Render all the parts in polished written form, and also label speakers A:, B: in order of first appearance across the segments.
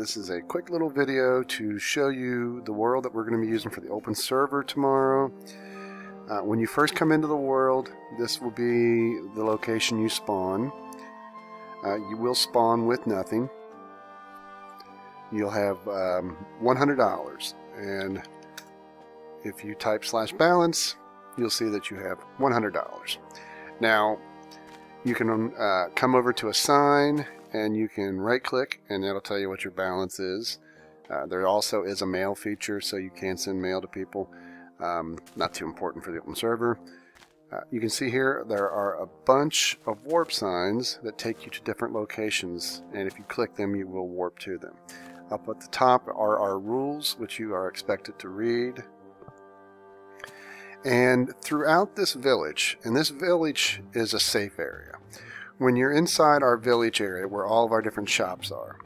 A: This is a quick little video to show you the world that we're going to be using for the open server tomorrow. When you first come into the world, this will be the location you spawn. You will spawn with nothing. You'll have $100, and if you type /balance, you'll see that you have $100. Now, you can come over to assign, and you can right click and that'll tell you what your balance is. There also is a mail feature, so you can send mail to people. Not too important for the open server. You can see here there are a bunch of warp signs that take you to different locations, and if you click them you will warp to them. Up at the top are our rules, which you are expected to read. And throughout this village, and this village is a safe area. When you're inside our village area where all of our different shops are,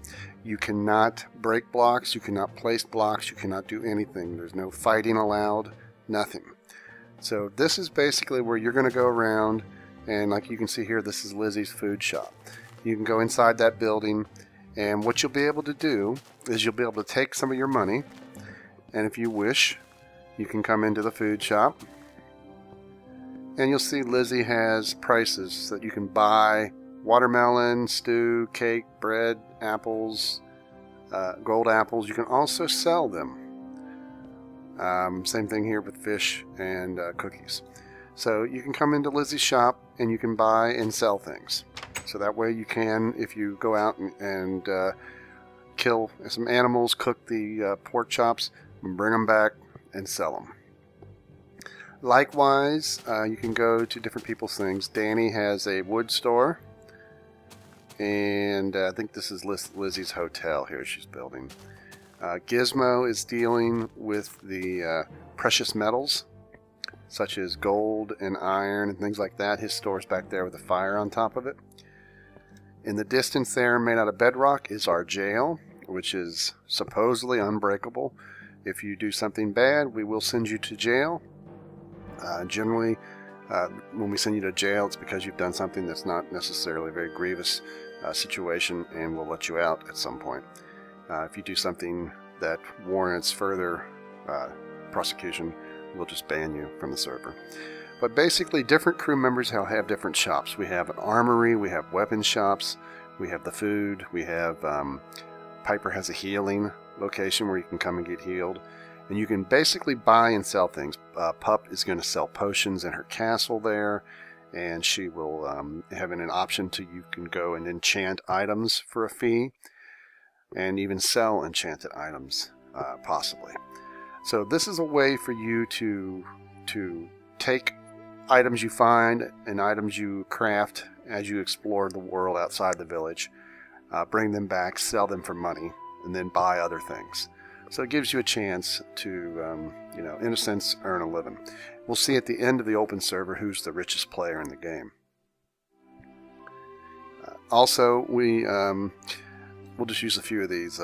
A: you cannot break blocks, you cannot place blocks, you cannot do anything. There's no fighting allowed, nothing. So this is basically where you're going to go around, and like you can see here, this is Lizzie's food shop. You can go inside that building, and what you'll be able to do is you'll be able to take some of your money, and if you wish, you can come into the food shop, and you'll see Lizzie has prices so that you can buy watermelon, stew, cake, bread, apples, gold apples. You can also sell them. Same thing here with fish and cookies. So you can come into Lizzie's shop and you can buy and sell things. So that way you can, if you go out and kill some animals, cook the pork chops, and bring them back and sell them. Likewise, you can go to different people's things. Danny has a wood store, and I think this is Lizzie's hotel here she's building. Gizmo is dealing with the precious metals, such as gold and iron and things like that. His store's back there with a fire on top of it. In the distance there, made out of bedrock, is our jail, which is supposedly unbreakable. If you do something bad, we will send you to jail. Generally, when we send you to jail, it's because you've done something that's not necessarily a very grievous situation, and we'll let you out at some point. If you do something that warrants further prosecution, we'll just ban you from the server. But basically, different crew members have different shops. We have an armory, we have weapon shops, we have the food, we have Piper has a healing location where you can come and get healed. And you can basically buy and sell things. Pup is going to sell potions in her castle there, and she will have an option to you can go and enchant items for a fee, and even sell enchanted items possibly. So this is a way for you to take items you find and items you craft as you explore the world outside the village, bring them back, sell them for money, and then buy other things. So it gives you a chance to, in a sense, earn a living. We'll see at the end of the open server who's the richest player in the game. Also, we'll just use a few of these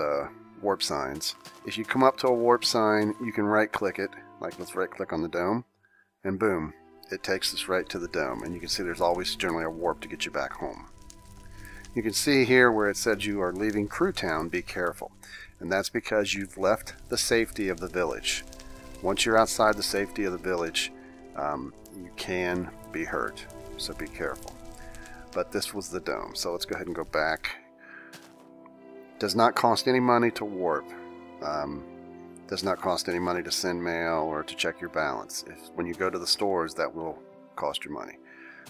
A: warp signs. If you come up to a warp sign, you can right-click it. Like, let's right-click on the dome, and boom, it takes us right to the dome. And you can see there's always generally a warp to get you back home. You can see here where it said you are leaving Crewtown, be careful. And that's because you've left the safety of the village. Once you're outside the safety of the village, you can be hurt, so be careful. But this was the dome, so let's go ahead and go back. Does not cost any money to warp. Does not cost any money to send mail or to check your balance. When you go to the stores, that will cost you money.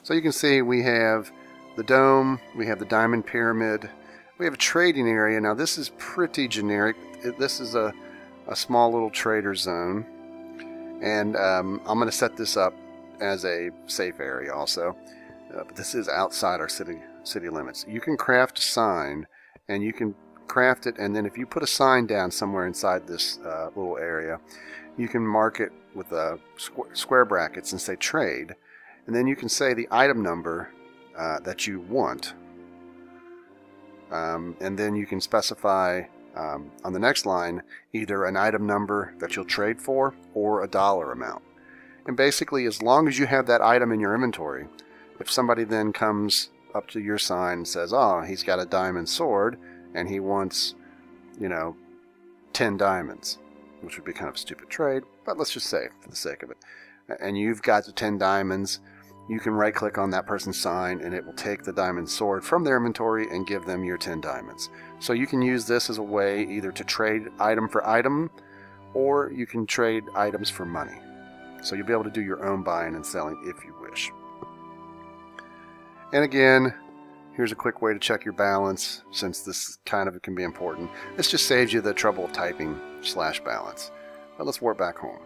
A: So you can see we have the dome, we have the diamond pyramid, we have a trading area. Now this is pretty generic. This is a small little trader zone, and I'm going to set this up as a safe area also. But this is outside our city limits. You can craft a sign, and you can craft it, and then if you put a sign down somewhere inside this little area, you can mark it with square brackets and say trade, and then you can say the item number that you want. And then you can specify on the next line either an item number that you'll trade for or a dollar amount. And basically, as long as you have that item in your inventory, if somebody then comes up to your sign and says, oh, he's got a diamond sword and he wants you know, 10 diamonds, which would be kind of a stupid trade, but let's just say for the sake of it. And you've got the 10 diamonds, you can right click on that person's sign and it will take the diamond sword from their inventory and give them your 10 diamonds. So you can use this as a way either to trade item for item, or you can trade items for money. So you'll be able to do your own buying and selling if you wish. And again, here's a quick way to check your balance, since this kind of can be important. This just saves you the trouble of typing /balance. But let's warp back home.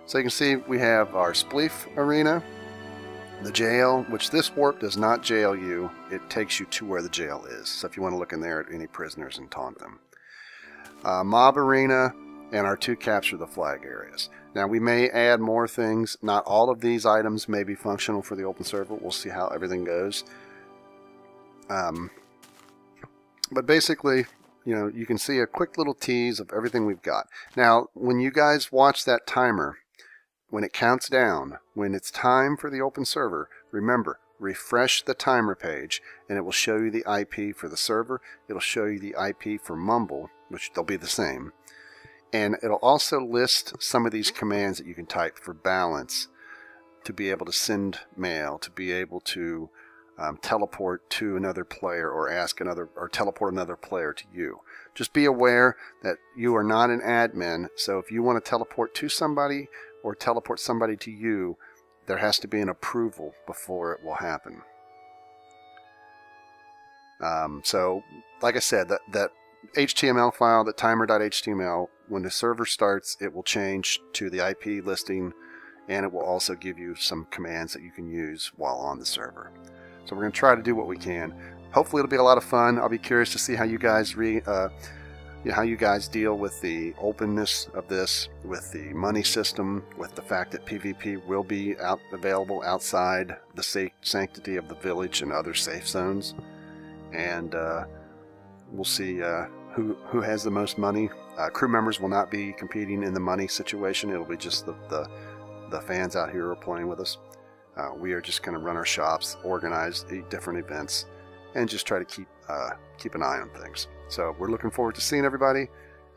A: So you can see we have our Spleef arena, the jail, which this warp does not jail you. It takes you to where the jail is. So if you want to look in there at any prisoners and taunt them. Mob arena, and our 2 capture the flag areas. Now we may add more things. Not all of these items may be functional for the open server. We'll see how everything goes. But basically, you know, you can see a quick little tease of everything we've got. Now, when you guys watch that timer, when it counts down, when it's time for the open server, remember, refresh the timer page and it will show you the IP for the server. It'll show you the IP for Mumble, which they'll be the same. And it'll also list some of these commands that you can type for balance, to be able to send mail, to be able to teleport to another player, or teleport another player to you. Just be aware that you are not an admin, so if you want to teleport to somebody or teleport somebody to you, there has to be an approval before it will happen. So, like I said, that HTML file, the timer.html, when the server starts, it will change to the IP listing, and it will also give you some commands that you can use while on the server. So we're going to try to do what we can. Hopefully it'll be a lot of fun. I'll be curious to see how you guys how you guys deal with the openness of this, with the money system, with the fact that PvP will be available outside the sanctity of the village and other safe zones. And we'll see who has the most money. Crew members will not be competing in the money situation. It'll be just the fans out here who are playing with us. We are just going to run our shops, organize different events, and just try to keep an eye on things. So we're looking forward to seeing everybody,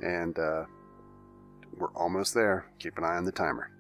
A: and we're almost there. Keep an eye on the timer.